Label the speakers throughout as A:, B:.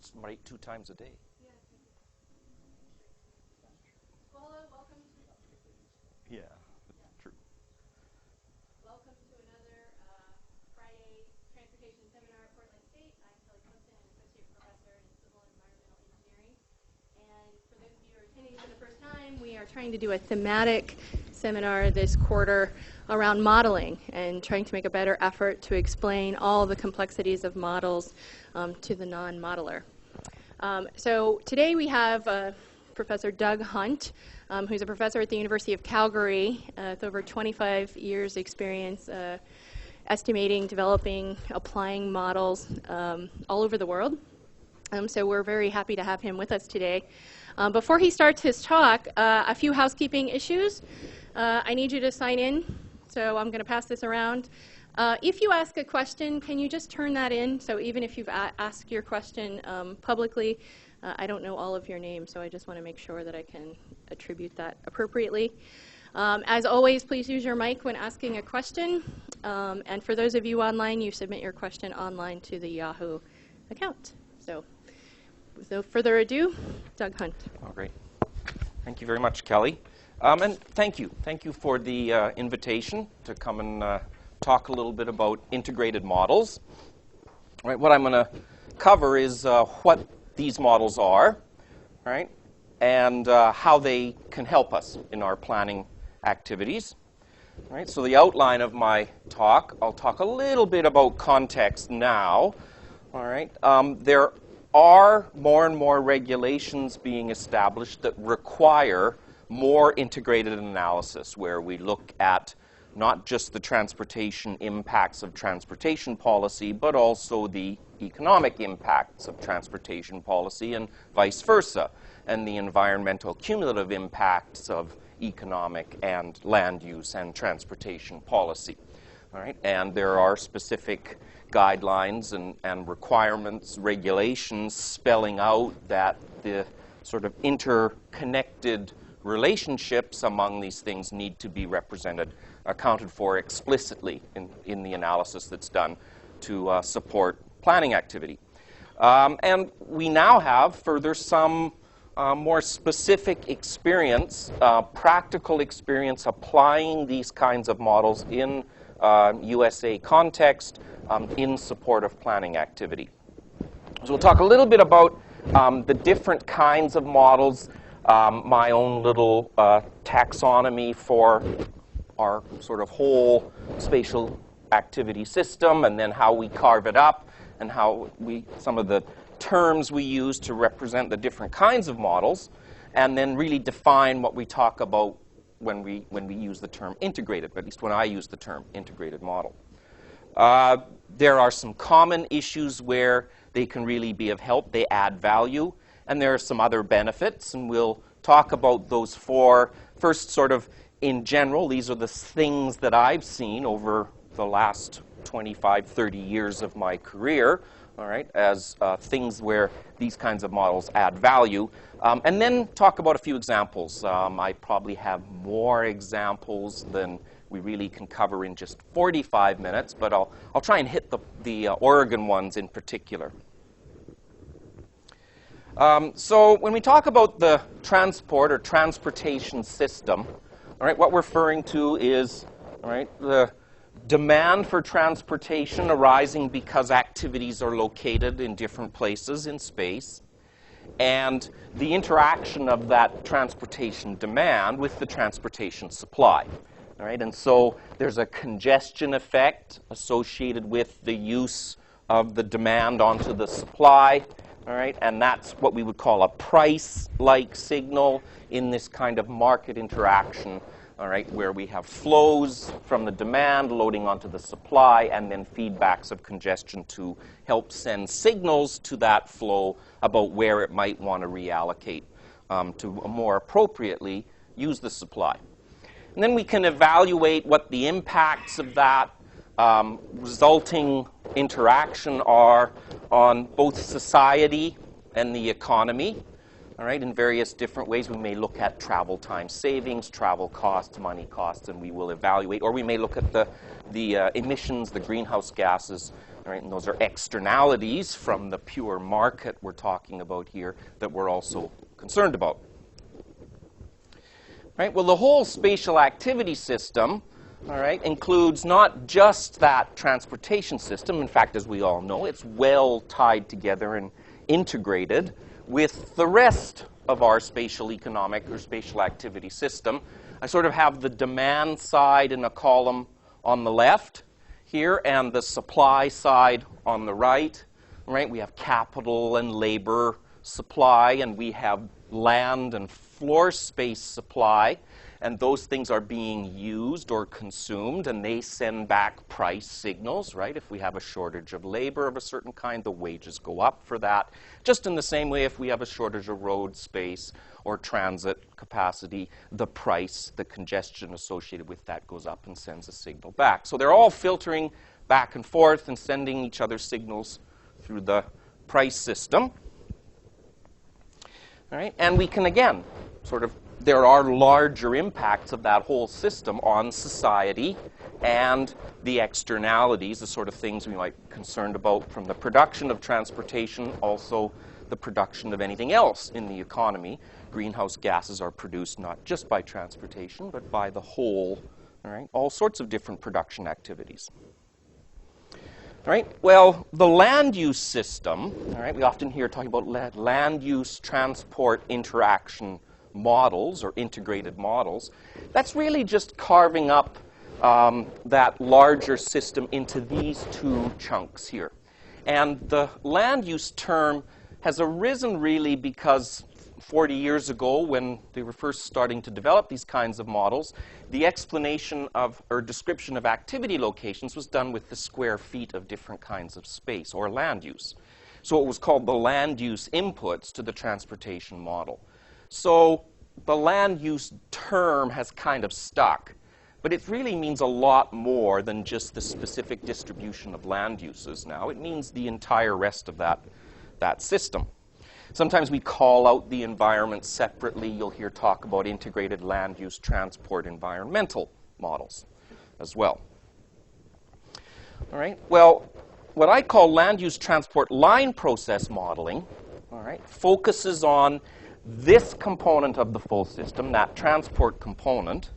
A: just write 2 times a day.
B: Well, hello, welcome to...
A: Yeah, true.
B: Welcome to another Friday Transportation Seminar at Portland State. I'm Kelly Coaston, an Associate Professor in Civil and Environmental Engineering. And for those of you who are attending for the first time, we are trying to do a thematic seminar this quarter around modeling and trying to make a better effort to explain all the complexities of models to the non-modeler. So today we have Professor Doug Hunt, who's a professor at the University of Calgary with over 25 years experience estimating, developing, applying models all over the world. So we're very happy to have him with us today. Before he starts his talk, a few housekeeping issues. I need you to sign in, so I'm going to pass this around. If you ask a question, can you just turn that in? So even if you've asked your question publicly, I don't know all of your names, so I just want to make sure that I can attribute that appropriately. As always, please use your mic when asking a question. And for those of you online, you submit your question online to the Yahoo account. So with no further ado, Doug Hunt.
A: Oh, great. Thank you very much, Kelly. And thank you. Thank you for the invitation to come and talk a little bit about integrated models. All right, what I'm going to cover is what these models are, right, and how they can help us in our planning activities. All right, so the outline of my talk, I'll talk a little bit about context now. All right, there are more and more regulations being established that require more integrated analysis, where we look at not just the transportation impacts of transportation policy, but also the economic impacts of transportation policy and vice versa, and the environmental cumulative impacts of economic and land use and transportation policy. All right, and there are specific guidelines and requirements, regulations spelling out that the sort of interconnected relationships among these things need to be accounted for explicitly in the analysis that's done to support planning activity. And we now have further some more specific experience, practical experience applying these kinds of models in USA context in support of planning activity. So we'll talk a little bit about the different kinds of models, my own little taxonomy for our sort of whole spatial activity system, and then how we carve it up, and how some of the terms we use to represent the different kinds of models, and then really define what we talk about when we use the term integrated, at least when I use the term integrated model. There are some common issues where they can really be of help. They add value. And there are some other benefits, and we'll talk about those four. First, sort of in general, these are the things that I've seen over the last 25, 30 years of my career, all right, as things where these kinds of models add value. And then talk about a few examples. I probably have more examples than we really can cover in just 45 minutes, but I'll try and hit the Oregon ones in particular. So when we talk about the transport or transportation system, all right, what we're referring to is, all right, the demand for transportation arising because activities are located in different places in space, and the interaction of that transportation demand with the transportation supply. All right, and so there's a congestion effect associated with the use of the demand onto the supply. All right, and that's what we would call a price-like signal in this kind of market interaction, all right, where we have flows from the demand loading onto the supply and then feedbacks of congestion to help send signals to that flow about where it might want to reallocate to more appropriately use the supply. And then we can evaluate what the impacts of that resulting interaction are on both society and the economy. All right, in various different ways. We may look at travel time savings, travel costs, money costs, and we will evaluate. Or we may look at the emissions, the greenhouse gases All right, and those are externalities from the pure market we're talking about here that we're also concerned about. Right, well, the whole spatial activity system, all right, includes not just that transportation system. In fact, as we all know, it's well tied together and integrated with the rest of our spatial economic or spatial activity system. I sort of have the demand side in a column on the left here and the supply side on the right. Right? We have capital and labor supply, and we have land and floor space supply, and those things are being used or consumed, and they send back price signals, right? If we have a shortage of labor of a certain kind, the wages go up for that. Just in the same way, if we have a shortage of road space or transit capacity, the price, the congestion associated with that goes up and sends a signal back. So they're all filtering back and forth and sending each other signals through the price system. All right, and we can, again, there are larger impacts of that whole system on society and the externalities, the sort of things we might be concerned about from the production of transportation, also the production of anything else in the economy. Greenhouse gases are produced not just by transportation, but by the whole, all right, all sorts of different production activities. All right, well, the land use system, all right, we often hear talking about land use transport interaction models or integrated models. That's really just carving up that larger system into these two chunks here. And the land use term has arisen really because 40 years ago, when they were first starting to develop these kinds of models, the explanation of or description of activity locations was done with the square feet of different kinds of space or land use. So it was called the land use inputs to the transportation model. So the land use term has kind of stuck, but it really means a lot more than just the specific distribution of land uses now. It means the entire rest of that system. Sometimes we call out the environment separately. You'll hear talk about integrated land use transport environmental models as well. All right, well, what I call land use transport line process modeling, all right, focuses on this component of the full system, that transport component.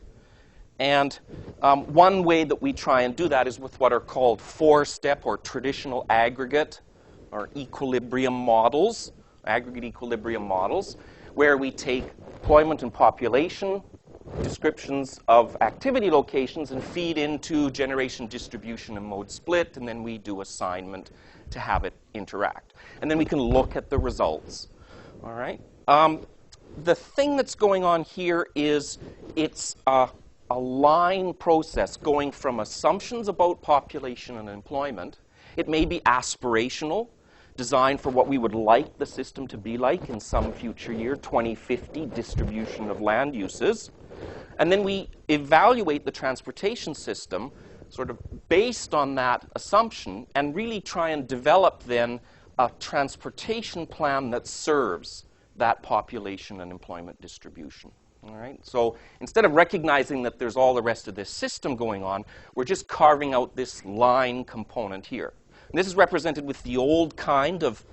A: And one way that we try and do that is with what are called four-step or traditional aggregate or equilibrium models, aggregate equilibrium models, where we take employment and population descriptions of activity locations and feed into generation, distribution, and mode split, and then we do assignment to have it interact. And then we can look at the results. All right. The thing that's going on here is it's a line process going from assumptions about population and employment. It may be aspirational, designed for what we would like the system to be like in some future year, 2050 distribution of land uses. And then we evaluate the transportation system sort of based on that assumption and really try and develop then a transportation plan that serves that population and employment distribution. All right? So instead of recognizing that there's all the rest of this system going on, we're just carving out this line component here. And this is represented with the old kind of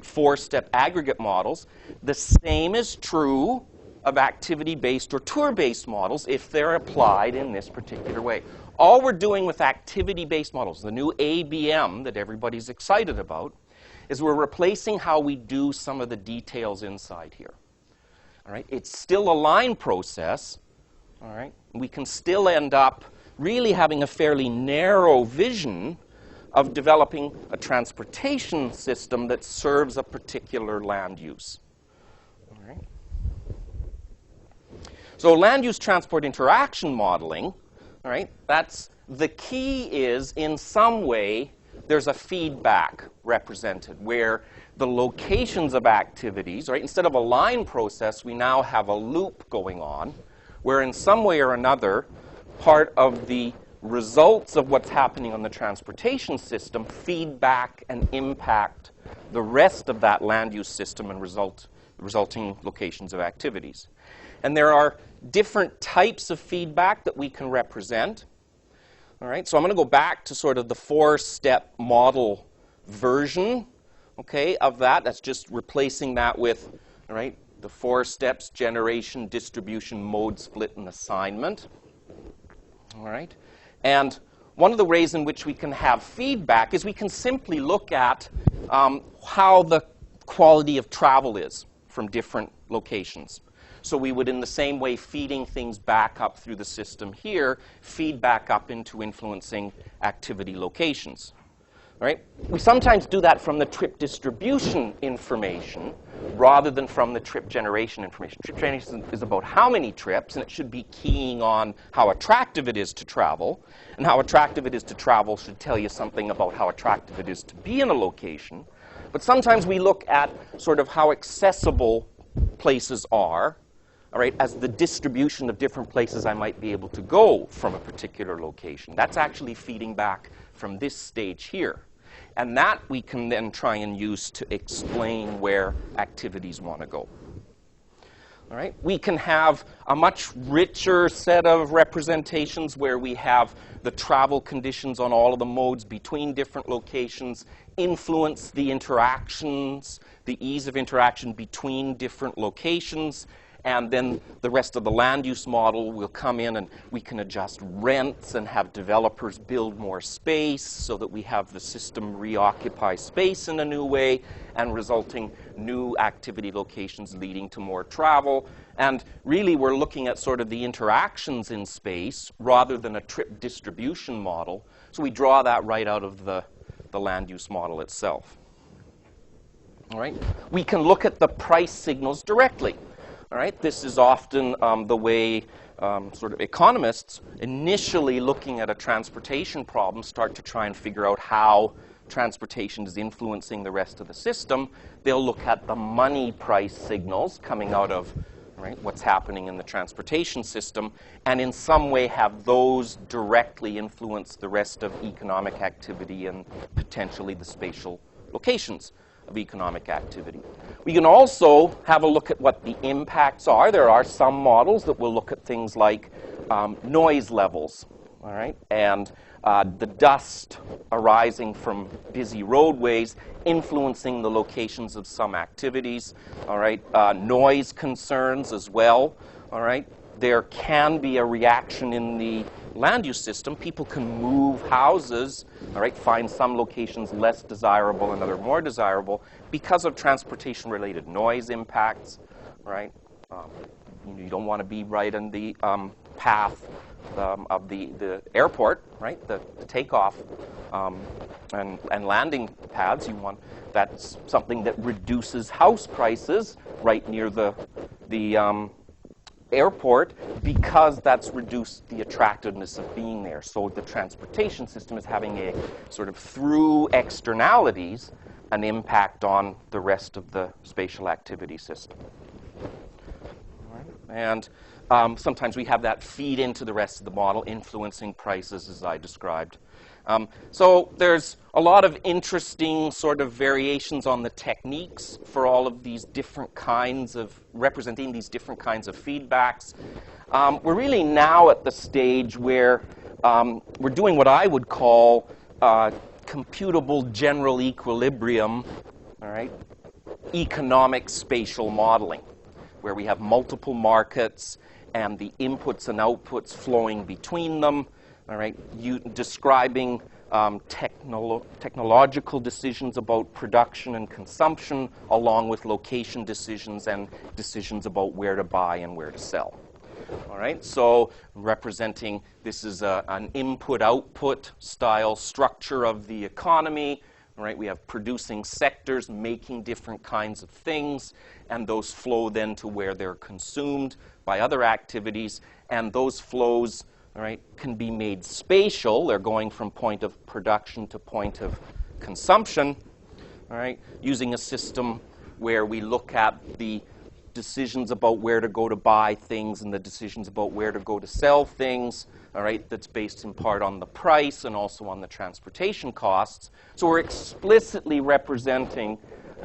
A: four-step aggregate models. The same is true of activity-based or tour-based models if they're applied in this particular way. All we're doing with activity-based models, the new ABM that everybody's excited about, is we're replacing how we do some of the details inside here. All right? It's still a line process. All right? We can still end up really having a fairly narrow vision of developing a transportation system that serves a particular land use. All right? So land use transport interaction modeling, all right, that's the key is in some way there's a feedback represented where the locations of activities, right, instead of a line process, we now have a loop going on where in some way or another part of the results of what's happening on the transportation system feedback and impact the rest of that land use system and resulting locations of activities. And there are different types of feedback that we can represent. All right, so I'm going to go back to sort of the 4-step model version, okay, of that. That's just replacing that with, all right, the 4 steps: generation, distribution, mode, split, and assignment. All right, and one of the ways in which we can have feedback is we can simply look at how the quality of travel is from different locations. So we would, in the same way, feeding things back up through the system here, feed back up into influencing activity locations. All right? We sometimes do that from the trip distribution information rather than from the trip generation information. Trip generation is about how many trips, and it should be keying on how attractive it is to travel. And how attractive it is to travel should tell you something about how attractive it is to be in a location. But sometimes we look at sort of how accessible places are, all right, as the distribution of different places I might be able to go from a particular location. That's actually feeding back from this stage here. And that we can then try and use to explain where activities want to go. All right? We can have a much richer set of representations where we have the travel conditions on all of the modes between different locations influence the interactions, the ease of interaction between different locations. And then the rest of the land use model will come in, and we can adjust rents and have developers build more space so that we have the system reoccupy space in a new way, and resulting new activity locations leading to more travel. And really, we're looking at sort of the interactions in space rather than a trip distribution model. So we draw that right out of the land use model itself. All right? We can look at the price signals directly. All right, this is often the way sort of economists, initially looking at a transportation problem, start to try and figure out how transportation is influencing the rest of the system. They'll look at the money price signals coming out of, right, what's happening in the transportation system, and in some way have those directly influence the rest of economic activity and potentially the spatial locations of economic activity. We can also have a look at what the impacts are. There are some models that will look at things like noise levels, all right, and the dust arising from busy roadways influencing the locations of some activities, all right, noise concerns as well, all right. There can be a reaction in the land use system. People can move houses, all right, find some locations less desirable and other more desirable because of transportation-related noise impacts, right? You don't want to be right in the path of the airport, right? The takeoff and landing paths. That's something that reduces house prices right near the airport, because that's reduced the attractiveness of being there. So the transportation system is having a sort of, through externalities, an impact on the rest of the spatial activity system. All right. And sometimes we have that feed into the rest of the model, influencing prices, as I described. So there's a lot of interesting sort of variations on the techniques for all of these different kinds of representing these different kinds of feedbacks. We're really now at the stage where we're doing what I would call computable general equilibrium, all right, economic spatial modeling, where we have multiple markets and the inputs and outputs flowing between them. All right, describing technological decisions about production and consumption, along with location decisions and decisions about where to buy and where to sell. All right, so representing this is an input-output style structure of the economy. All right, we have producing sectors making different kinds of things, and those flow then to where they're consumed by other activities, and those flows, all right, can be made spatial. They're going from point of production to point of consumption, all right, using a system where we look at the decisions about where to go to buy things and the decisions about where to go to sell things, all right, that's based in part on the price and also on the transportation costs. So we're explicitly representing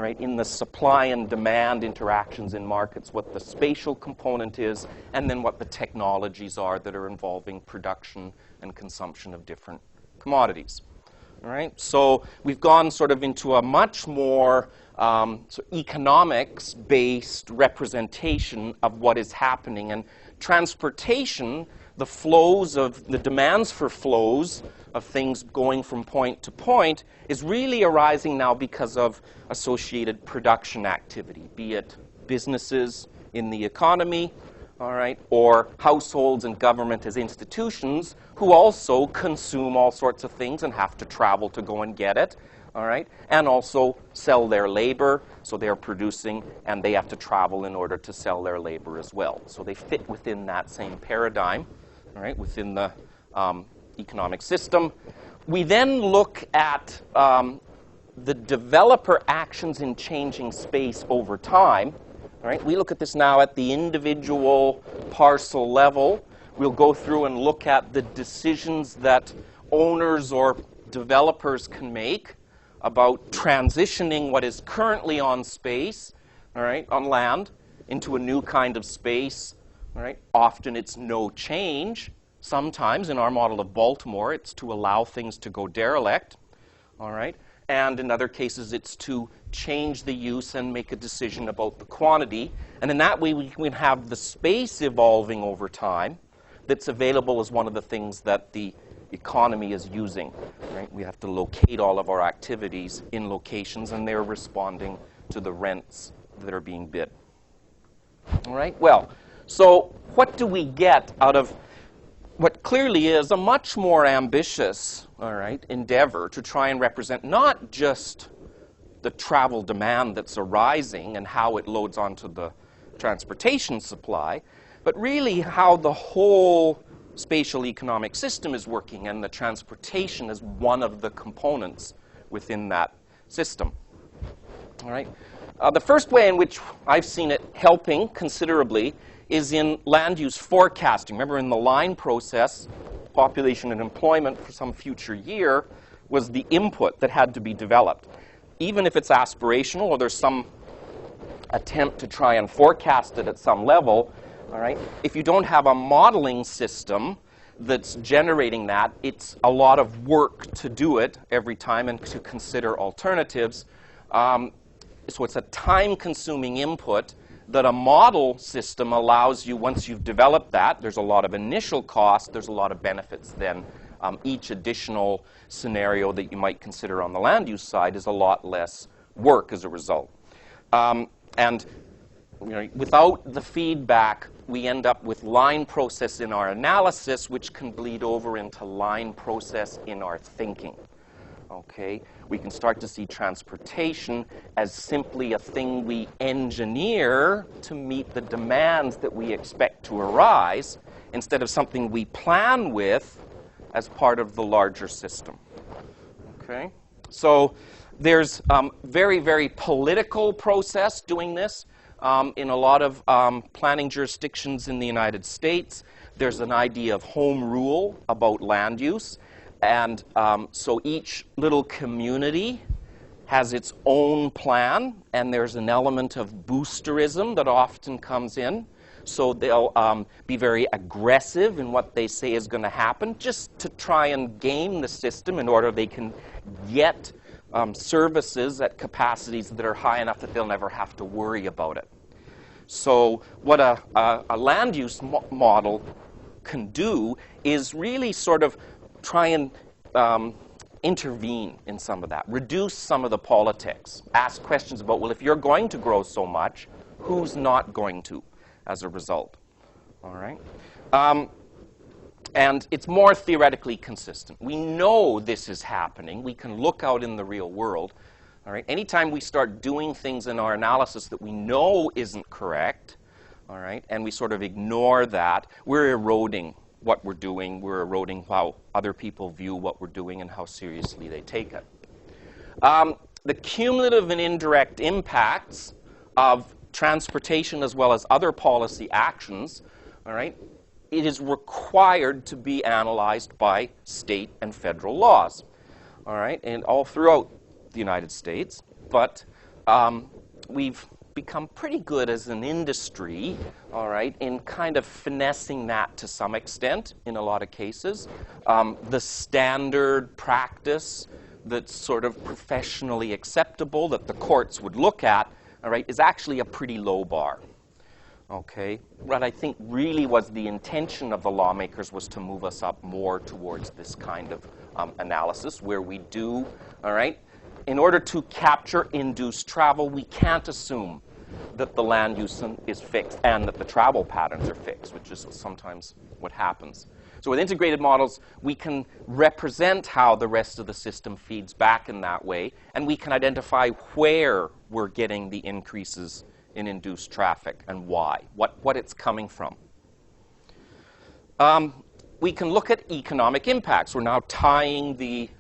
A: right, in the supply and demand interactions in markets, what the spatial component is, and then what the technologies are that are involving production and consumption of different commodities. All right, so we've gone sort of into a much more economics-based representation of what is happening. And transportation, the flows of the demands for flows of things going from point to point, is really arising now because of associated production activity, be it businesses in the economy, all right, or households and government as institutions who also consume all sorts of things and have to travel to go and get it, all right, and also sell their labor, so they're producing and they have to travel in order to sell their labor as well. So they fit within that same paradigm, all right, within the economic system. We then look at the developer actions in changing space over time. All right, we look at this now at the individual parcel level. We'll go through and look at the decisions that owners or developers can make about transitioning what is currently on space, all right, on land, into a new kind of space. All right, often it's no change. Sometimes, in our model of Baltimore, it's to allow things to go derelict. All right, and in other cases, it's to change the use and make a decision about the quantity. And in that way, we can have the space evolving over time that's available as one of the things that the economy is using. Right? We have to locate all of our activities in locations, and they're responding to the rents that are being bid. All right? Well, so what do we get out of what clearly is a much more ambitious, all right, endeavor to try and represent not just the travel demand that's arising and how it loads onto the transportation supply, but really how the whole spatial economic system is working, and the transportation is one of the components within that system. All right. The first way in which I've seen it helping considerably is in land use forecasting. Remember, in the line process, population and employment for some future year was the input that had to be developed. Even if it's aspirational or there's some attempt to try and forecast it at some level, all right, if you don't have a modeling system that's generating that, it's a lot of work to do it every time and to consider alternatives. So it's a time-consuming input that a model system allows you. Once you've developed that, there's a lot of initial cost, there's a lot of benefits then. Each additional scenario that you might consider on the land use side is a lot less work as a result. And you know, without the feedback, we end up with line process in our analysis, which can bleed over into line process in our thinking. Okay, we can start to see transportation as simply a thing we engineer to meet the demands that we expect to arise, instead of something we plan with as part of the larger system. Okay, so there's very, very political process doing this. In a lot of planning jurisdictions in the United States, there's an idea of home rule about land use. And so each little community has its own plan, and there's an element of boosterism that often comes in. So they'll be very aggressive in what they say is going to happen, just to try and game the system in order they can get services at capacities that are high enough that they'll never have to worry about it. So what a land use model can do is really sort of try and intervene in some of that, reduce some of the politics, ask questions about, well, if you're going to grow so much, who's not going to as a result? All right? And it's more theoretically consistent. We know this is happening. We can look out in the real world. All right? Anytime we start doing things in our analysis that we know isn't correct, all right, and we sort of ignore that, we're eroding what we're doing. We're eroding how other people view what we're doing and how seriously they take it. The cumulative and indirect impacts of transportation as well as other policy actions, all right, it is required to be analyzed by state and federal laws, all right, and all throughout the United States. But we've become pretty good as an industry, all right, in kind of finessing that to some extent in a lot of cases. The standard practice that's sort of professionally acceptable that the courts would look at, all right, is actually a pretty low bar. Okay, what I think really was the intention of the lawmakers was to move us up more towards this kind of analysis where we do, all right, in order to capture induced travel, we can't assume that the land use is fixed and that the travel patterns are fixed, which is sometimes what happens. So with integrated models, we can represent how the rest of the system feeds back in that way, and we can identify where we're getting the increases in induced traffic and why, what it's coming from. We can look at economic impacts. We're now tying the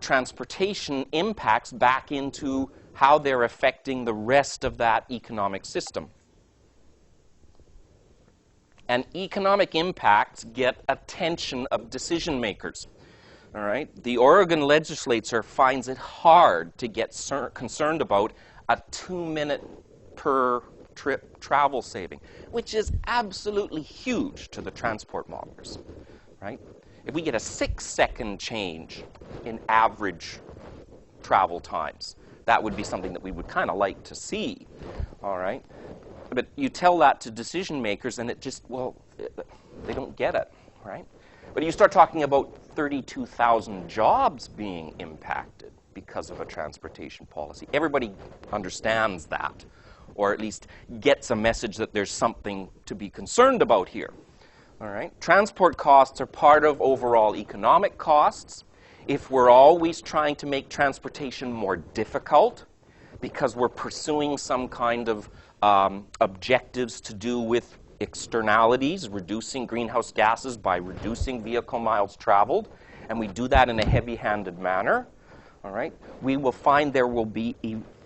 A: transportation impacts back into how they're affecting the rest of that economic system. And economic impacts get attention of decision makers. All right? The Oregon legislature finds it hard to get concerned about a 2-minute per trip travel saving, which is absolutely huge to the transport modelers. Right? If we get a 6-second change in average travel times, that would be something that we would kind of like to see, all right? But you tell that to decision makers and it just, well, they don't get it, right? But you start talking about 32,000 jobs being impacted because of a transportation policy. Everybody understands that, or at least gets a message that there's something to be concerned about here, all right? Transport costs are part of overall economic costs. If we're always trying to make transportation more difficult because we're pursuing some kind of objectives to do with externalities, reducing greenhouse gases by reducing vehicle miles traveled, and we do that in a heavy-handed manner, all right, we will find there will be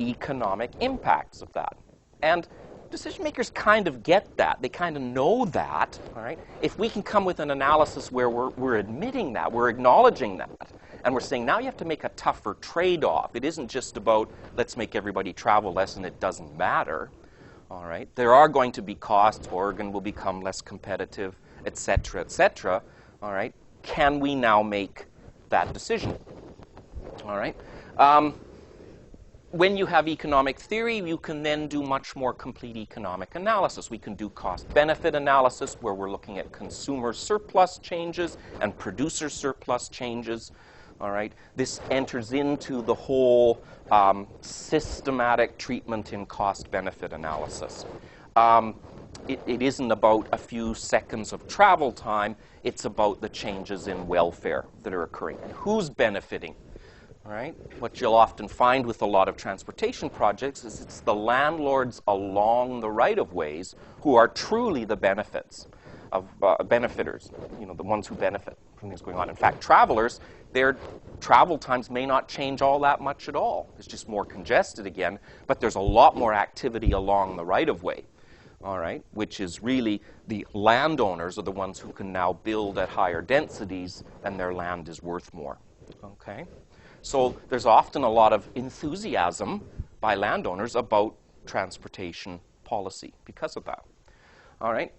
A: economic impacts of that. And decision makers kind of get that. They kind of know that, all right? If we can come with an analysis where we're admitting that, we're acknowledging that, and we're saying now you have to make a tougher trade-off. It isn't just about let's make everybody travel less and it doesn't matter, all right? There are going to be costs. Oregon will become less competitive, et cetera, all right? Can we now make that decision, all right? When you have economic theory, you can then do much more complete economic analysis. We can do cost-benefit analysis where we're looking at consumer surplus changes and producer surplus changes. All right, this enters into the whole systematic treatment in cost-benefit analysis. It isn't about a few seconds of travel time. It's about the changes in welfare that are occurring and who's benefiting. All right, what you'll often find with a lot of transportation projects is it's the landlords along the right-of-ways who are truly the benefits of benefiters, you know, the ones who benefit from things going on. In fact, travelers, their travel times may not change all that much at all. It's just more congested again, but there's a lot more activity along the right-of-way, all right, which is really the landowners are the ones who can now build at higher densities and their land is worth more, okay? So there's often a lot of enthusiasm by landowners about transportation policy because of that, all right?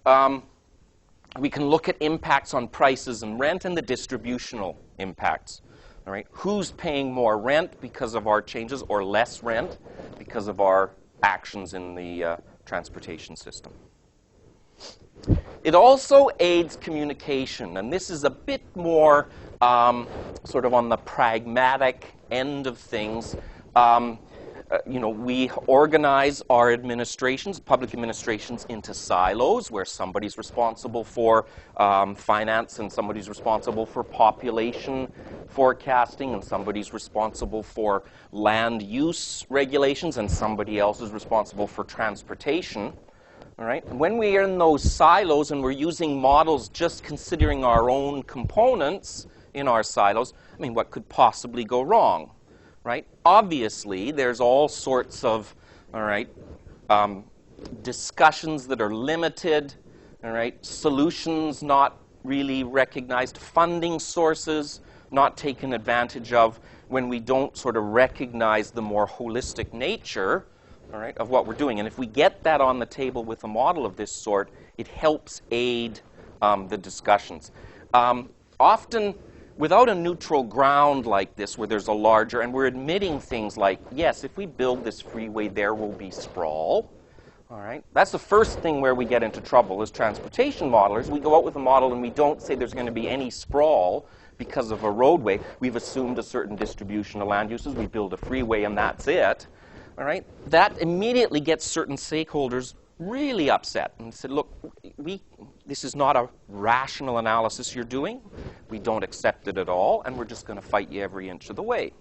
A: We can look at impacts on prices and rent and the distributional impacts. All right, who's paying more rent because of our changes or less rent because of our actions in the transportation system? It also aids communication, and this is a bit more sort of on the pragmatic end of things. You know, we organize our administrations, public administrations, into silos where somebody's responsible for finance and somebody's responsible for population forecasting and somebody's responsible for land use regulations and somebody else is responsible for transportation. All right? And when we are in those silos and we're using models just considering our own components in our silos, I mean, what could possibly go wrong? Right? Obviously, there's all sorts of, all right, discussions that are limited, all right, solutions not really recognized, funding sources, not taken advantage of when we don't sort of recognize the more holistic nature, all right, of what we're doing. And if we get that on the table with a model of this sort, it helps aid the discussions. Often, without a neutral ground like this, where there's a larger, and we're admitting things like, yes, if we build this freeway, there will be sprawl. All right, that's the first thing where we get into trouble as transportation modelers. We go out with a model and we don't say there's going to be any sprawl because of a roadway. We've assumed a certain distribution of land uses. We build a freeway and that's it. All right, that immediately gets certain stakeholders really upset and said, look, this is not a rational analysis you're doing. We don't accept it at all, and we're just going to fight you every inch of the way.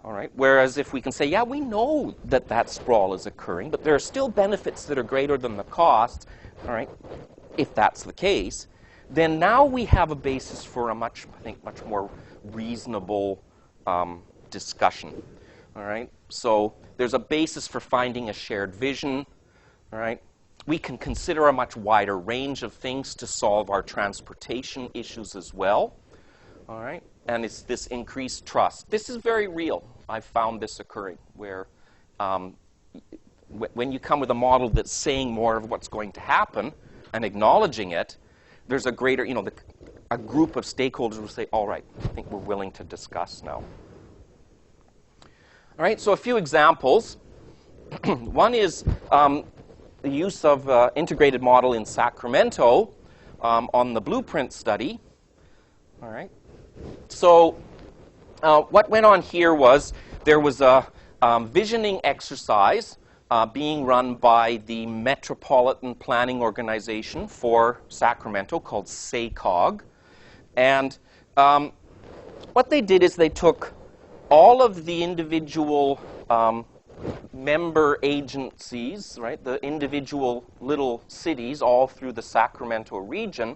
A: All right. Whereas if we can say, yeah, we know that that sprawl is occurring, but there are still benefits that are greater than the costs, all right, if that's the case, then now we have a basis for a much more reasonable discussion. All right. So there's a basis for finding a shared vision. All right. We can consider a much wider range of things to solve our transportation issues as well. All right. And it's this increased trust. This is very real. I've found this occurring where when you come with a model that's saying more of what's going to happen and acknowledging it, there's a greater, a group of stakeholders will say, all right, I think we're willing to discuss now. All right, so a few examples. One is the use of integrated model in Sacramento on the blueprint study. All right. So what went on here was there was a visioning exercise being run by the Metropolitan Planning Organization for Sacramento called SACOG. And what they did is they took all of the individual member agencies, right, the individual little cities all through the Sacramento region,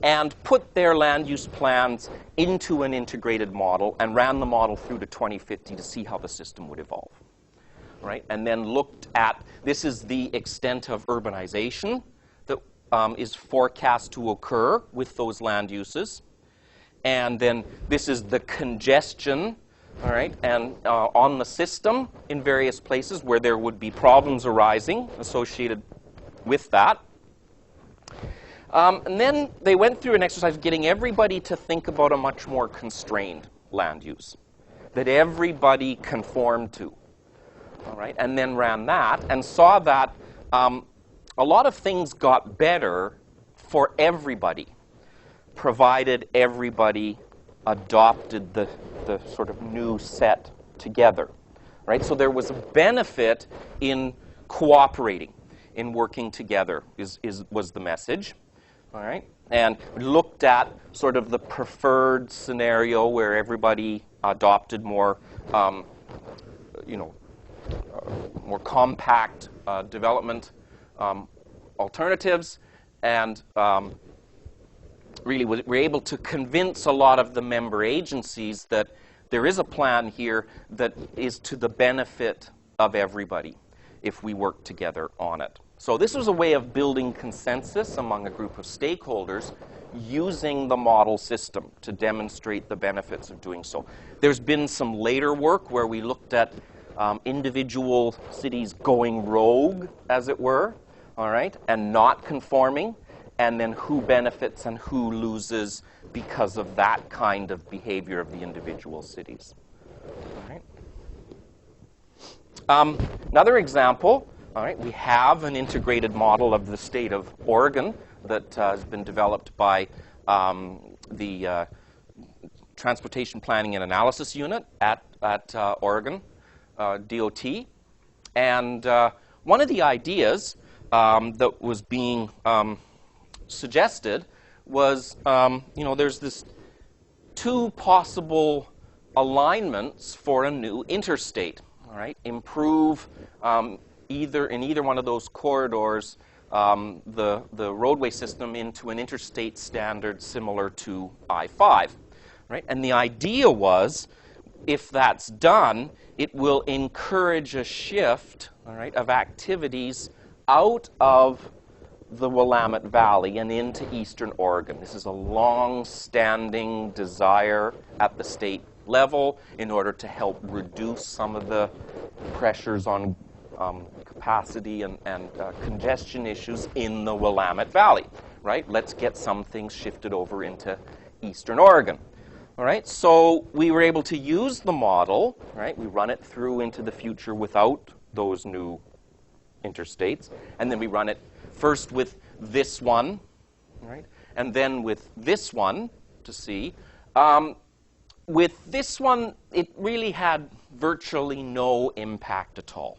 A: and put their land use plans into an integrated model and ran the model through to 2050 to see how the system would evolve. Right? And then looked at, this is the extent of urbanization that is forecast to occur with those land uses. And then this is the congestion, all right, and on the system in various places where there would be problems arising associated with that. And then they went through an exercise of getting everybody to think about a much more constrained land use that everybody conformed to. All right, and then ran that and saw that a lot of things got better for everybody, provided everybody adopted the sort of new set together. Right? So there was a benefit in cooperating, in working together was the message. All right, and we looked at sort of the preferred scenario where everybody adopted more, more compact development alternatives, and really we're able to convince a lot of the member agencies that there is a plan here that is to the benefit of everybody if we work together on it. So this was a way of building consensus among a group of stakeholders using the model system to demonstrate the benefits of doing so. There's been some later work where we looked at individual cities going rogue, as it were, all right, and not conforming, and then who benefits and who loses because of that kind of behavior of the individual cities. All right. Another example. All right, we have an integrated model of the state of Oregon that has been developed by the Transportation Planning and Analysis Unit at Oregon DOT. And one of the ideas that was being suggested was, there's this two possible alignments for a new interstate. All right, improve in either one of those corridors the roadway system into an interstate standard similar to I-5, right? And the idea was, if that's done, it will encourage a shift, all right, of activities out of the Willamette Valley and into Eastern Oregon. This is a long-standing desire at the state level in order to help reduce some of the pressures on capacity and congestion issues in the Willamette Valley, right? Let's get some things shifted over into Eastern Oregon. All right, so we were able to use the model, right? We run it through into the future without those new interstates, and then we run it first with this one, right? And then with this one to see. With this one, it really had virtually no impact at all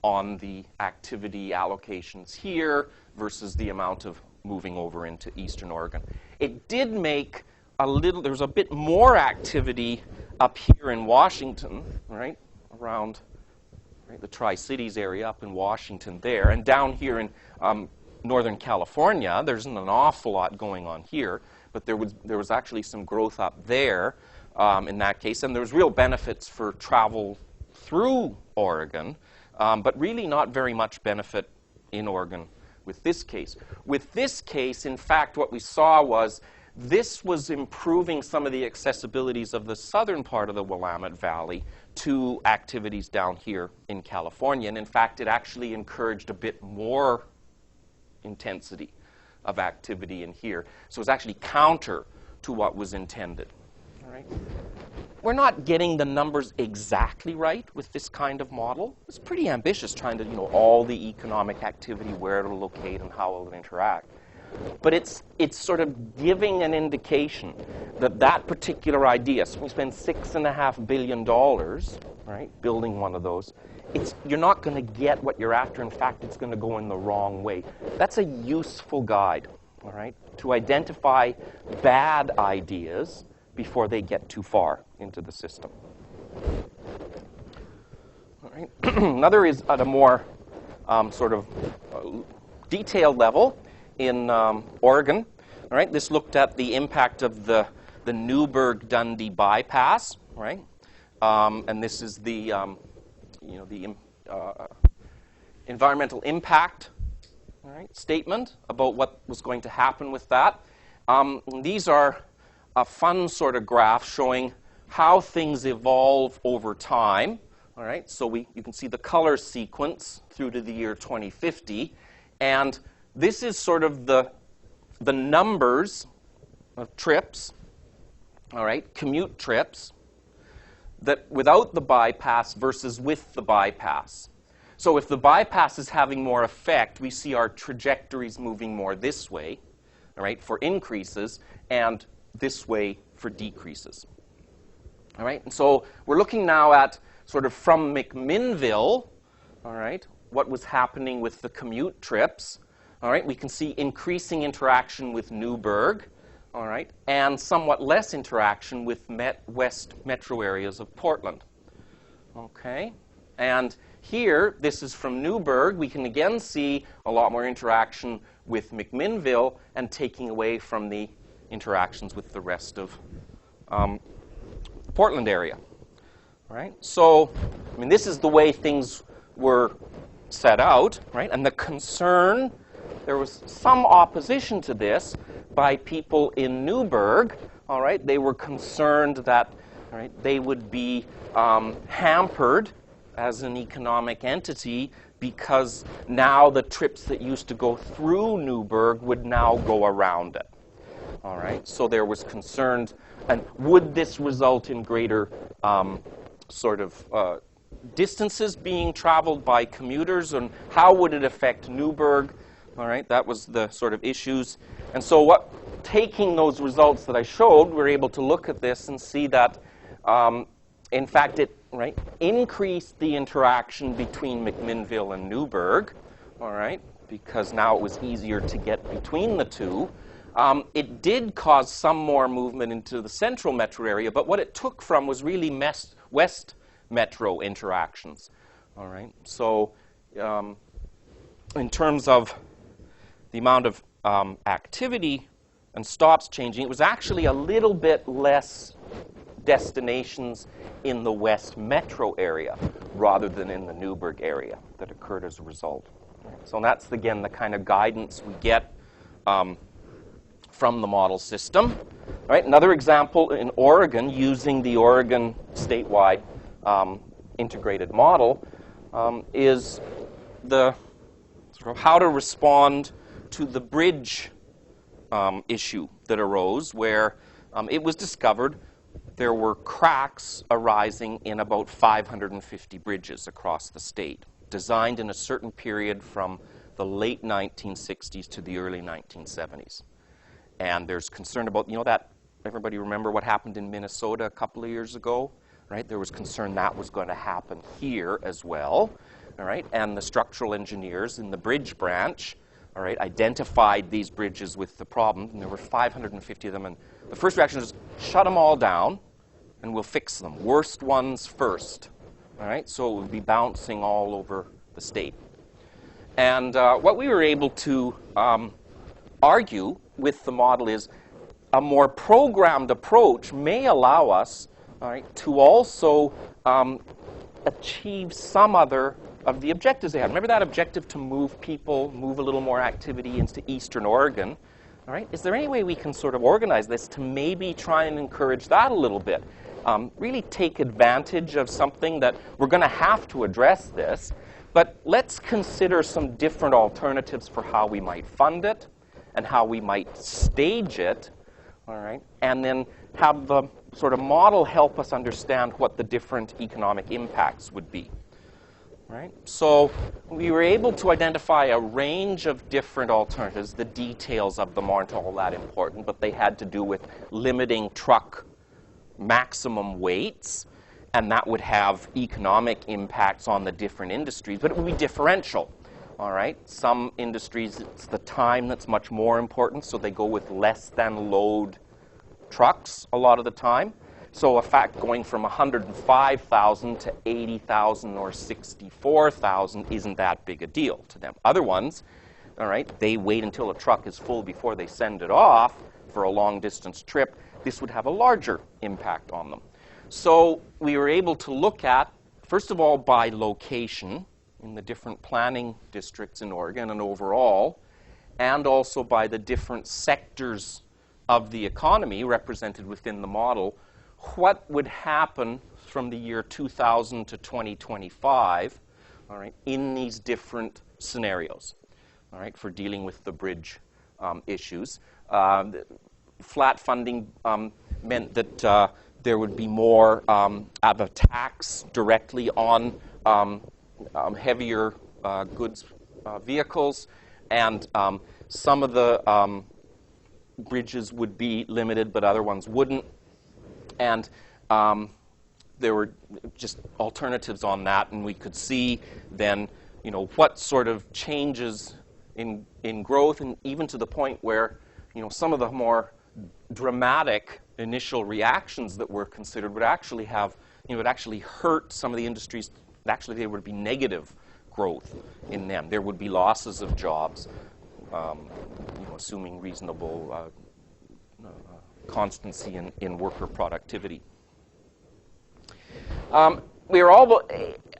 A: on the activity allocations here versus the amount of moving over into Eastern Oregon. It did make there was a bit more activity up here in Washington, right, around the Tri-Cities area up in Washington there, and down here in Northern California, there isn't an awful lot going on here, but there was actually some growth up there in that case, and there was real benefits for travel through Oregon, but really not very much benefit in Oregon with this case. With this case, in fact, what we saw was this was improving some of the accessibilities of the southern part of the Willamette Valley to activities down here in California. And in fact, it actually encouraged a bit more intensity of activity in here. So it's actually counter to what was intended. All right. We're not getting the numbers exactly right with this kind of model. It's pretty ambitious trying to, all the economic activity, where it'll locate and how it'll interact. But it's sort of giving an indication that that particular idea, so we spend $6.5 billion, right, building one of those, you're not going to get what you're after. In fact, it's going to go in the wrong way. That's a useful guide, all right, to identify bad ideas before they get too far into the system. All right. Another is at a more sort of detailed level. In Oregon, all right, this looked at the impact of the Newburgh-Dundee bypass, right, and this is the environmental impact, all right, statement about what was going to happen with that. These are a fun sort of graph showing how things evolve over time, all right. So you can see the color sequence through to the year 2050, and this is sort of the numbers of trips, all right, commute trips, that without the bypass versus with the bypass. So if the bypass is having more effect, we see our trajectories moving more this way, all right, for increases, and this way for decreases. All right, and so we're looking now at sort of from McMinnville, all right, what was happening with the commute trips. All right, we can see increasing interaction with Newburgh, all right, and somewhat less interaction with west metro areas of Portland. Okay, and here, this is from Newburgh. We can again see a lot more interaction with McMinnville and taking away from the interactions with the rest of the Portland area. All right, so, I mean, this is the way things were set out, right, and the concern. There was some opposition to this by people in Newburgh, all right? They were concerned that, all right, they would be hampered as an economic entity because now the trips that used to go through Newburgh would now go around it, all right? So there was concern, and would this result in greater distances being traveled by commuters, and how would it affect Newburgh? All right, that was the sort of issues. And so taking those results that I showed, we're able to look at this and see that, in fact, it increased the interaction between McMinnville and Newburgh, all right, because now it was easier to get between the two. It did cause some more movement into the central metro area, but what it took from was really west metro interactions, all right. So in terms of the amount of activity and stops changing, it was actually a little bit less destinations in the west metro area rather than in the Newburgh area that occurred as a result. So that's, again, the kind of guidance we get from the model system. Right? Another example in Oregon, using the Oregon statewide integrated model, is the sort of how to respond to the bridge issue that arose, where it was discovered there were cracks arising in about 550 bridges across the state, designed in a certain period from the late 1960s to the early 1970s. And there's concern about, that everybody remember what happened in Minnesota a couple of years ago, right? There was concern that was going to happen here as well, all right? And the structural engineers in the bridge branch, all right, identified these bridges with the problem, and there were 550 of them, and the first reaction was shut them all down, and we'll fix them. Worst ones first, all right? So it would be bouncing all over the state. And what we were able to argue with the model is a more programmed approach may allow us, all right, to also achieve some other of the objectives they had. Remember that objective to move people, move a little more activity into Eastern Oregon? All right, is there any way we can sort of organize this to maybe try and encourage that a little bit? Really take advantage of something that we're going to have to address this, but let's consider some different alternatives for how we might fund it and how we might stage it, all right, and then have the sort of model help us understand what the different economic impacts would be. Right? So we were able to identify a range of different alternatives. The details of them aren't all that important, but they had to do with limiting truck maximum weights, and that would have economic impacts on the different industries, but it would be differential. All right? Some industries, it's the time that's much more important, so they go with less than load trucks a lot of the time. So, in fact, going from 105,000 to 80,000 or 64,000 isn't that big a deal to them. Other ones, all right, they wait until a truck is full before they send it off for a long-distance trip. This would have a larger impact on them. So we were able to look at, first of all, by location in the different planning districts in Oregon and overall, and also by the different sectors of the economy represented within the model, what would happen from the year 2000 to 2025, all right, in these different scenarios, all right, for dealing with the bridge issues. Flat funding meant that there would be more of a tax directly on heavier goods vehicles, and some of the bridges would be limited, but other ones wouldn't. And there were just alternatives on that, and we could see then, what sort of changes in growth, and even to the point where, some of the more dramatic initial reactions that were considered would actually have, would actually hurt some of the industries. Actually, there would be negative growth in them. There would be losses of jobs, assuming reasonable constancy in worker productivity. We are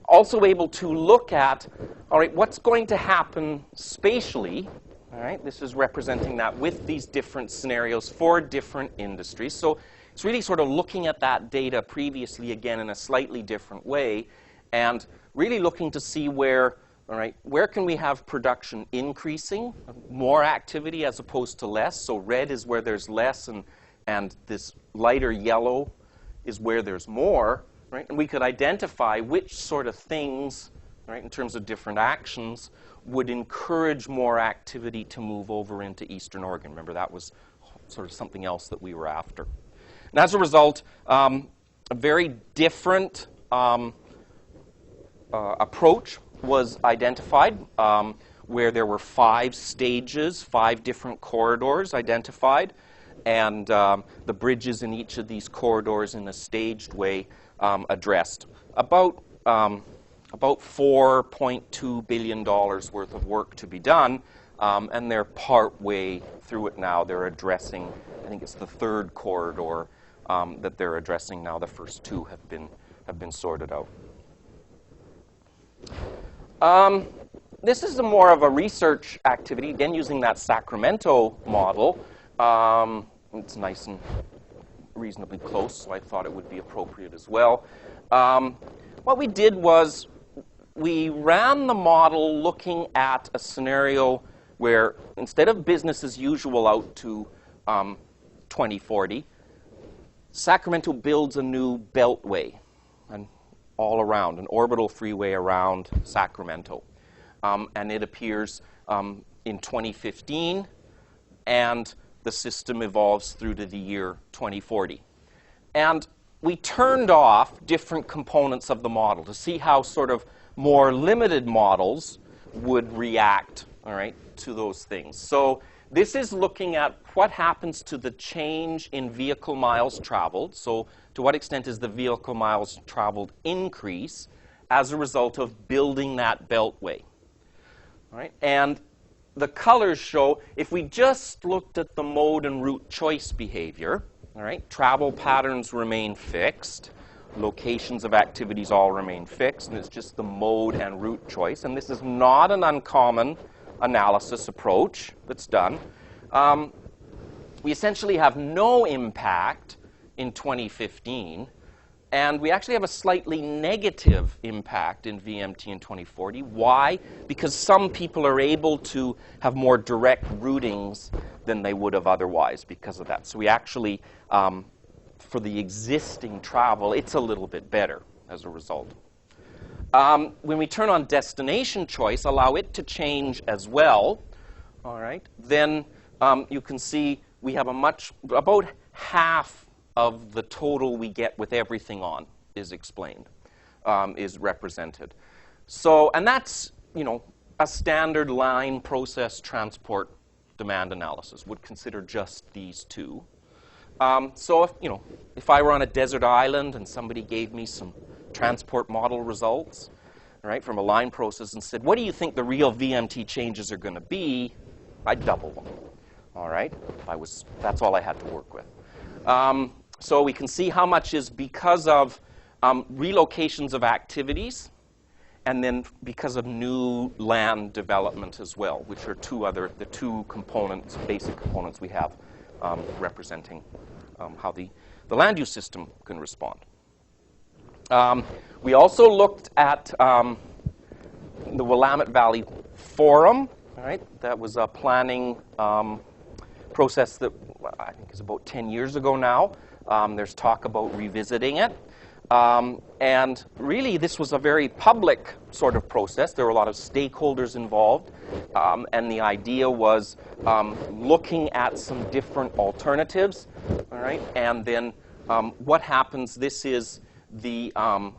A: also able to look at, all right, what's going to happen spatially. All right, this is representing that with these different scenarios for different industries. So it's really sort of looking at that data previously again in a slightly different way, and really looking to see where, all right, where can we have production increasing, more activity as opposed to less. So red is where there's less, and this lighter yellow is where there's more, right? And we could identify which sort of things, right, in terms of different actions, would encourage more activity to move over into Eastern Oregon. Remember, that was sort of something else that we were after. And as a result, a very different approach was identified, where there were 5 stages, 5 different corridors identified, and the bridges in each of these corridors in a staged way addressed. About $4.2 billion worth of work to be done, and they're part way through it now. They're addressing, I think it's the 3rd corridor that they're addressing now. The first 2 have been sorted out. this is more of a research activity, again using that Sacramento model. It's nice and reasonably close, so I thought it would be appropriate as well. What we did was we ran the model looking at a scenario where instead of business as usual out to 2040, Sacramento builds a new beltway all around, an orbital freeway around Sacramento. And it appears in 2015, and the system evolves through to the year 2040. And we turned off different components of the model to see how sort of more limited models would react, all right, to those things. So this is looking at what happens to the change in vehicle miles traveled. So to what extent is the vehicle miles traveled increase as a result of building that beltway? All right? And the colors show if we just looked at the mode and route choice behavior, all right, travel patterns remain fixed, locations of activities all remain fixed, and it's just the mode and route choice. And this is not an uncommon analysis approach that's done. We essentially have no impact in 2015, and we actually have a slightly negative impact in VMT in 2040. Why? Because some people are able to have more direct routings than they would have otherwise because of that. So we actually, for the existing travel, it's a little bit better as a result. When we turn on destination choice, allow it to change as well, all right, then you can see we have about half of the total we get with everything on is explained, is represented. So, and that's, you know, a standard line process transport demand analysis would consider just these two. So if, you know, if I were on a desert island and somebody gave me some transport model results, right, from a line process and said, what do you think the real VMT changes are going to be? I'd double them, all right? That's all I had to work with. So we can see how much is because of relocations of activities and then because of new land development as well, which are the two components, basic components we have representing how the land use system can respond. We also looked at the Willamette Valley Forum. All right, that was a planning process that I think is about 10 years ago now. There's talk about revisiting it. And really, this was a very public sort of process. There were a lot of stakeholders involved. And the idea was looking at some different alternatives. All right, and then what happens, this is the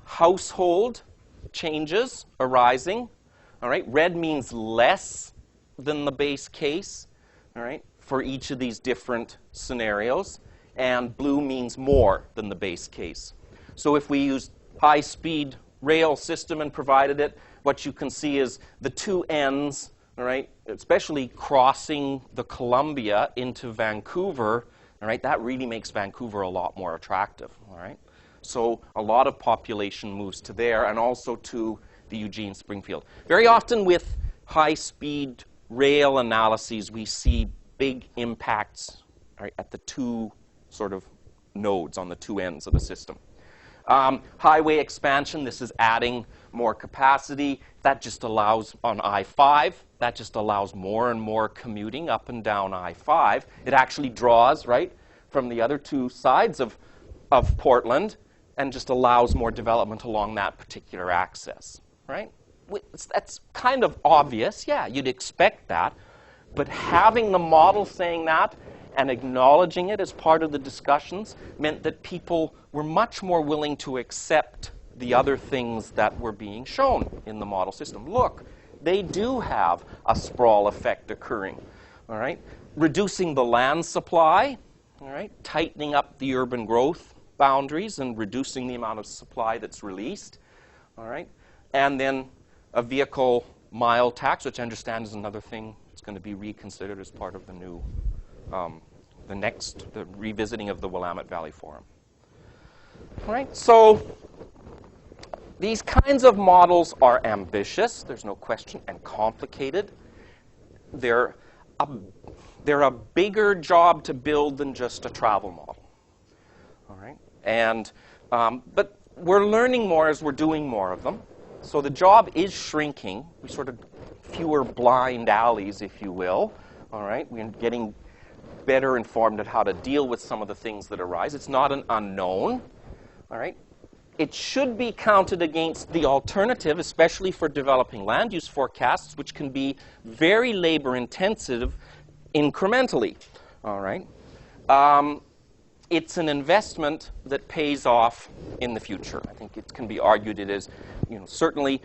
A: household changes arising. All right, red means less than the base case, all right, for each of these different scenarios, and blue means more than the base case. So if we used high-speed rail system and provided it, what you can see is the two ends, all right, especially crossing the Columbia into Vancouver, all right, that really makes Vancouver a lot more attractive, all right? So a lot of population moves to there and also to the Eugene Springfield. Very often with high-speed rail analyses, we see big impacts, right, at the two sort of nodes on the two ends of the system. Highway expansion, this is adding more capacity. That just allows, on I-5, that just allows more and more commuting up and down I-5. It actually draws, right, from the other two sides of Portland and just allows more development along that particular axis, right? That's kind of obvious. Yeah, you'd expect that. But having the model saying that and acknowledging it as part of the discussions meant that people were much more willing to accept the other things that were being shown in the model system. Look, they do have a sprawl effect occurring, all right? Reducing the land supply, all right? Tightening up the urban growth boundaries and reducing the amount of supply that's released, all right? And then a vehicle mile tax, which I understand is another thing that's going to be reconsidered as part of the new, the revisiting of the Willamette Valley Forum. All right, so these kinds of models are ambitious, there's no question, and complicated. They're a bigger job to build than just a travel model. All right? And, but we're learning more as we're doing more of them. So the job is shrinking. We sort of fewer blind alleys, if you will. All right? We're getting better informed at how to deal with some of the things that arise. It's not an unknown. All right? It should be counted against the alternative, especially for developing land use forecasts, which can be very labor-intensive incrementally. All right? It's an investment that pays off in the future. I think it can be argued it is, certainly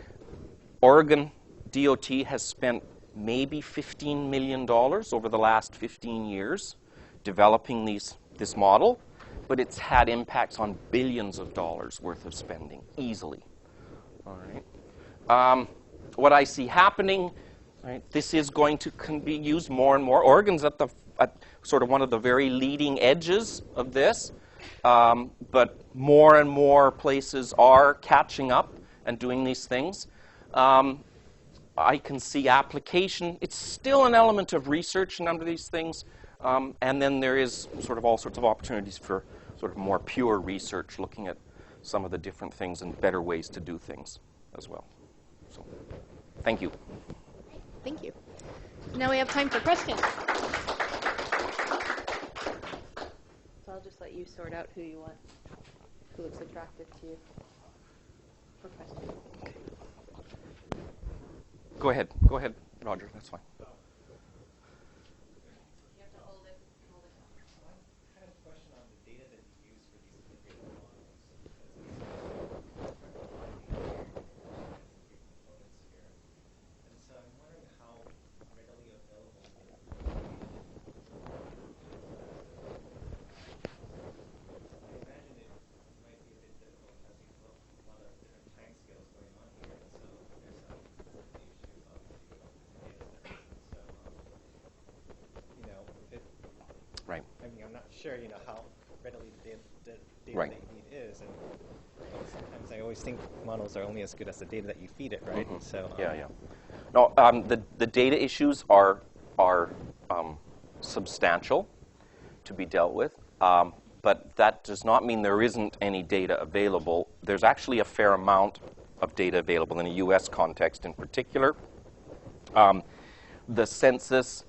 A: Oregon DOT has spent maybe $15 million over the last 15 years developing this model, but it's had impacts on billions of dollars worth of spending, easily. All right. What I see happening, right, this is going to be used more and more. Oregon's at sort of one of the very leading edges of this, but more and more places are catching up and doing these things. I can see application. It's still an element of research under these things, and then there is sort of all sorts of opportunities for sort of more pure research, looking at some of the different things and better ways to do things as well. So, thank you.
B: Thank you. Now we have time for questions.
C: So I'll just let you sort out who you want, who looks attractive to you for questions.
A: Go ahead, Roger. That's fine.
B: You have to hold it.
D: I had a question on the data that you use for these integrated models. And so I'm wondering how readily available the data I imagine it might be a bit difficult because you have a lot of different time scales going on here. And so there's some sensitivity issues, obviously, with data sets. And so, if it,
A: Right.
D: I mean, I'm not sure, how readily the data
A: Right.
D: that you need is. And sometimes I always think models are only as good as the data that you feed it, right?
A: Mm-hmm.
D: So,
A: Yeah. No, the data issues are substantial to be dealt with, but that does not mean there isn't any data available. There's actually a fair amount of data available in a U.S. context in particular. The census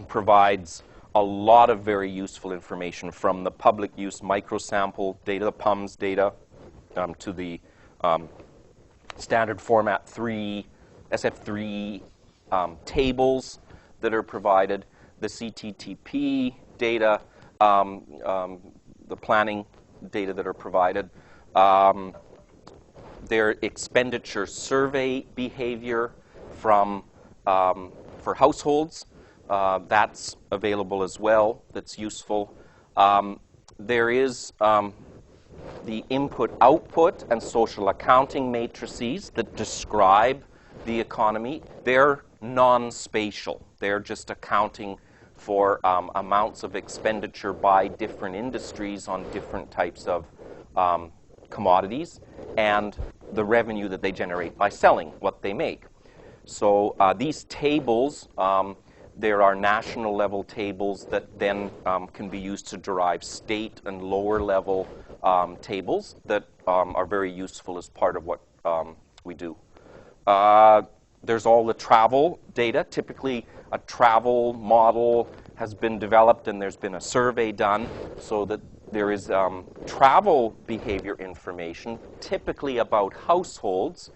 A: provides a lot of very useful information, from the public use microsample data, the PUMS data, to the standard format 3, SF3 tables that are provided, the CTTP data, the planning data that are provided, their expenditure survey behavior for households. That's available as well. That's useful. There is the input-output and social accounting matrices that describe the economy. They're non-spatial. They're just accounting for amounts of expenditure by different industries on different types of commodities and the revenue that they generate by selling what they make. So these tables, there are national level tables that then can be used to derive state and lower level tables that are very useful as part of what we do. There's all the travel data. Typically, a travel model has been developed and there's been a survey done so that there is travel behavior information, typically about households.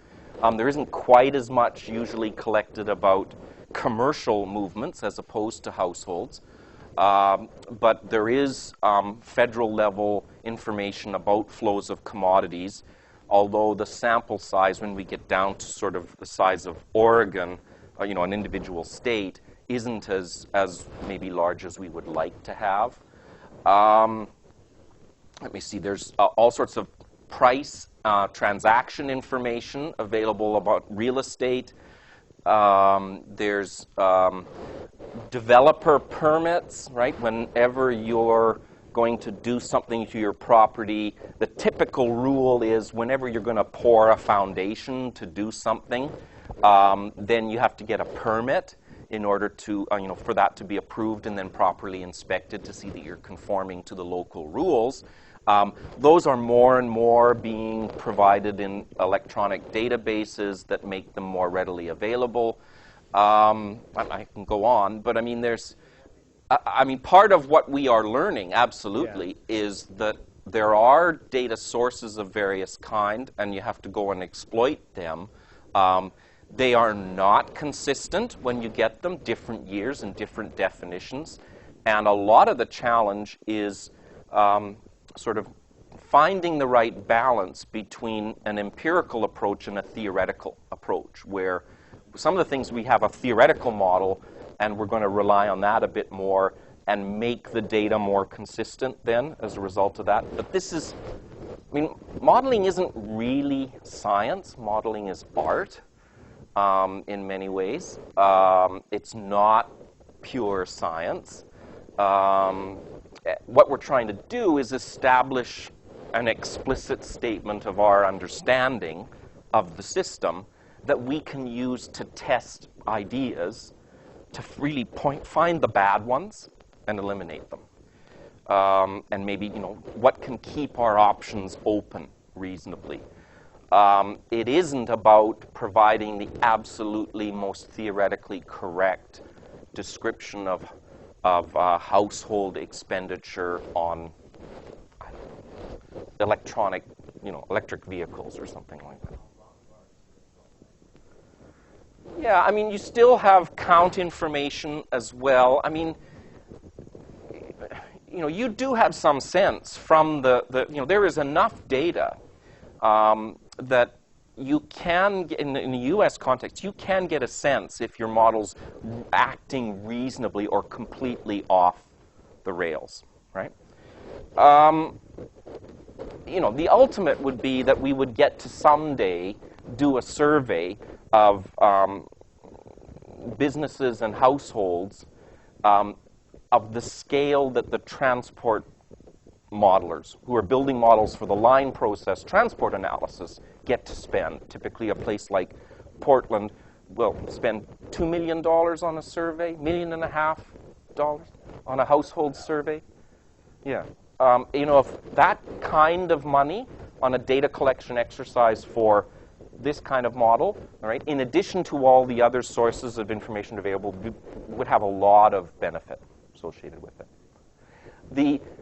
A: There isn't quite as much usually collected about commercial movements as opposed to households. But there is federal level information about flows of commodities, although the sample size, when we get down to sort of the size of Oregon, an individual state, isn't as maybe large as we would like to have. Let me see, there's all sorts of price transaction information available about real estate. There's developer permits, right? Whenever you're going to do something to your property, the typical rule is whenever you're going to pour a foundation to do something, then you have to get a permit in order to, for that to be approved and then properly inspected to see that you're conforming to the local rules. Those are more and more being provided in electronic databases that make them more readily available. I can go on, but I mean, part of what we are learning, absolutely, is that there are data sources of various kind, and you have to go and exploit them. They are not consistent when you get them, different years and different definitions. And a lot of the challenge is sort of finding the right balance between an empirical approach and a theoretical approach, where some of the things we have a theoretical model, and we're going to rely on that a bit more and make the data more consistent then as a result of that. But this is, modeling isn't really science. Modeling is art in many ways. It's not pure science. What we're trying to do is establish an explicit statement of our understanding of the system that we can use to test ideas, to really find the bad ones and eliminate them. And maybe, what can keep our options open reasonably. It isn't about providing the absolutely most theoretically correct description of household expenditure on electric vehicles or something like that. Yeah, you still have count information as well. You do have some sense from there is enough data that you can, in the U.S. context, you can get a sense if your model's acting reasonably or completely off the rails, right? The ultimate would be that we would get to someday do a survey of businesses and households of the scale that the transport modelers, who are building models for the line process transport analysis, get to spend. Typically, a place like Portland will spend $2 million on a survey, $1.5 million on a household survey. Yeah. If that kind of money on a data collection exercise for this kind of model, all right, in addition to all the other sources of information available, would have a lot of benefit associated with it.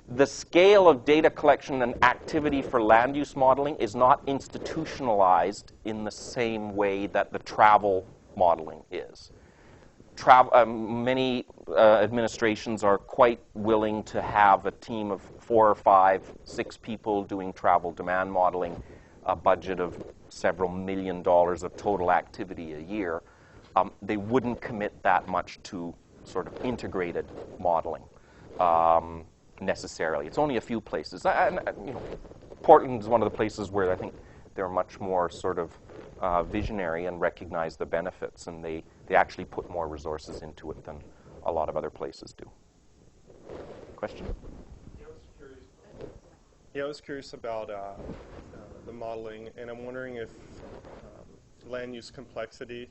A: The scale of data collection and activity for land use modeling is not institutionalized in the same way that the travel modeling is. Many administrations are quite willing to have a team of 4 or 5, 6 people doing travel demand modeling, a budget of several $1 million of total activity a year. They wouldn't commit that much to sort of integrated modeling necessarily. It's only a few places. Portland is one of the places where I think they're much more sort of visionary and recognize the benefits, and they actually put more resources into it than a lot of other places do. Question?
E: I was curious about the modeling, and I'm wondering if land use complexity,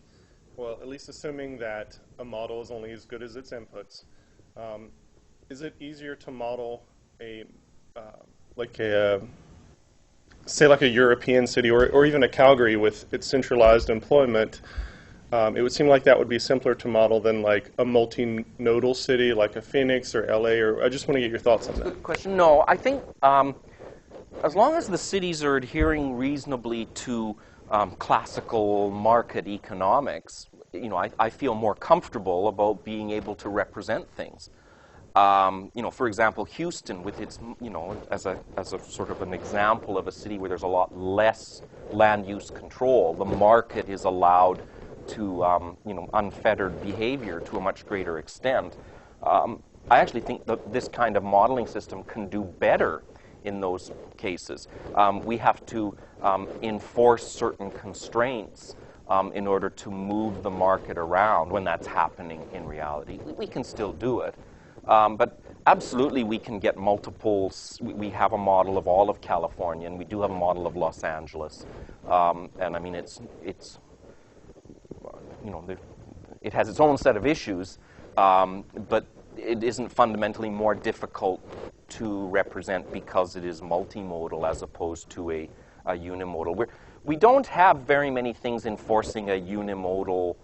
E: well, at least assuming that a model is only as good as its inputs, is it easier to model say like a European city or even a Calgary with its centralized employment? It would seem like that would be simpler to model than like a multi-nodal city like a Phoenix or LA, or I just want to get your thoughts on that.
A: Good question. No, I think as long as the cities are adhering reasonably to classical market economics, I feel more comfortable about being able to represent things. For example, Houston, with its, as a sort of an example of a city where there's a lot less land use control, the market is allowed to, unfettered behavior to a much greater extent. I actually think that this kind of modeling system can do better in those cases. We have to enforce certain constraints in order to move the market around when that's happening in reality. We can still do it. But absolutely, we can get multiples. We have a model of all of California, and we do have a model of Los Angeles. And I mean, it's you know, it has its own set of issues, but it isn't fundamentally more difficult to represent because it is multimodal as opposed to a unimodal. We don't have very many things enforcing a unimodal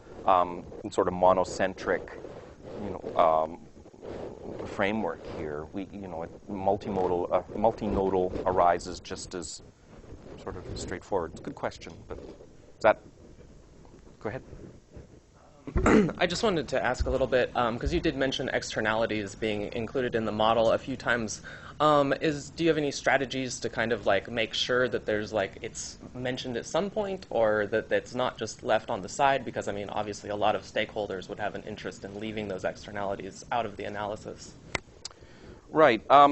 A: sort of monocentric, framework here. Multinodal arises just as sort of straightforward. It's a good question, but is that? Go ahead.
F: I just wanted to ask a little bit, because you did mention externalities being included in the model a few times. Do you have any strategies to kind of like make sure that there's like it's mentioned at some point, or that it's not just left on the side? Because I mean, obviously, a lot of stakeholders would have an interest in leaving those externalities out of the analysis.
A: Right. I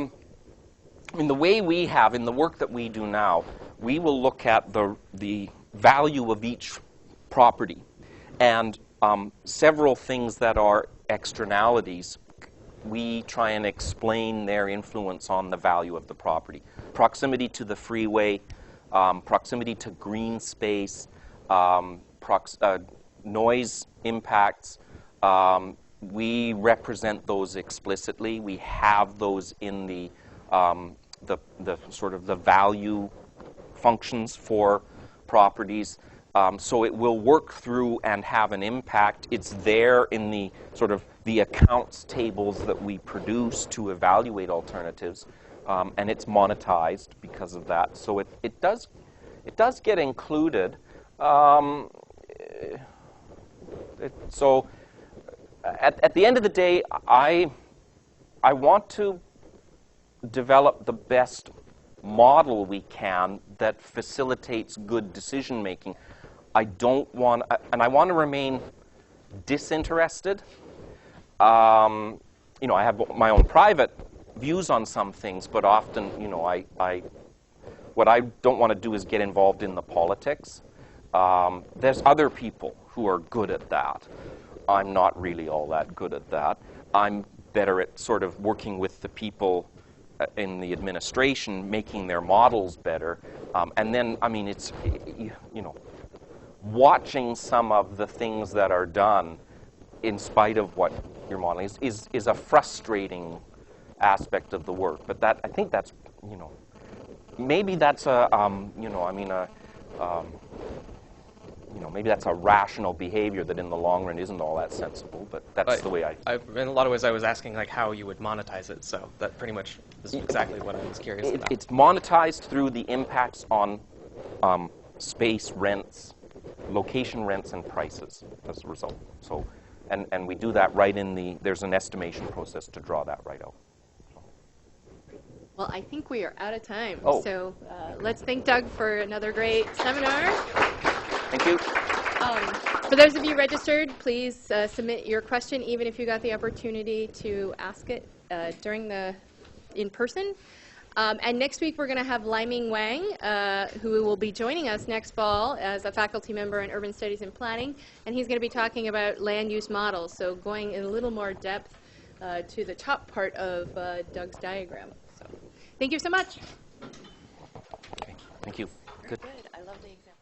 A: mean, the way we have in the work that we do now, we will look at the value of each property and several things that are externalities. We try and explain their influence on the value of the property. Proximity to the freeway, proximity to green space, noise impacts. We represent those explicitly. We have those in the sort of the value functions for properties. So it will work through and have an impact. It's there in the sort of the accounts tables that we produce to evaluate alternatives, and it's monetized because of that. So it does get included. So at the end of the day, I want to develop the best model we can that facilitates good decision making. I don't want, and I want to remain disinterested. I have my own private views on some things, but often, what I don't want to do is get involved in the politics. There's other people who are good at that. I'm not really all that good at that. I'm better at sort of working with the people in the administration, making their models better. And then, I mean, it's, watching some of the things that are done in spite of what you're modeling is a frustrating aspect of the work. But I think that's, maybe that's maybe that's a rational behavior that in the long run isn't all that sensible, but that's the way
F: in a lot of ways, I was asking like how you would monetize it, so that pretty much is exactly what I was curious about.
A: It's monetized through the impacts on space rents, location rents, and prices as a result. So, and we do that right in there's an estimation process to draw that right out.
B: Well, I think we are out of time.
A: Oh.
B: So let's thank Doug for another great seminar.
A: Thank you.
B: For those of you registered, please submit your question, even if you got the opportunity to ask it in person. And next week, we're going to have Liming Wang, who will be joining us next fall as a faculty member in Urban Studies and Planning. And he's going to be talking about land use models, so going in a little more depth to the top part of Doug's diagram. So, thank you so much.
A: Okay. Thank you. Good.
C: I love the example.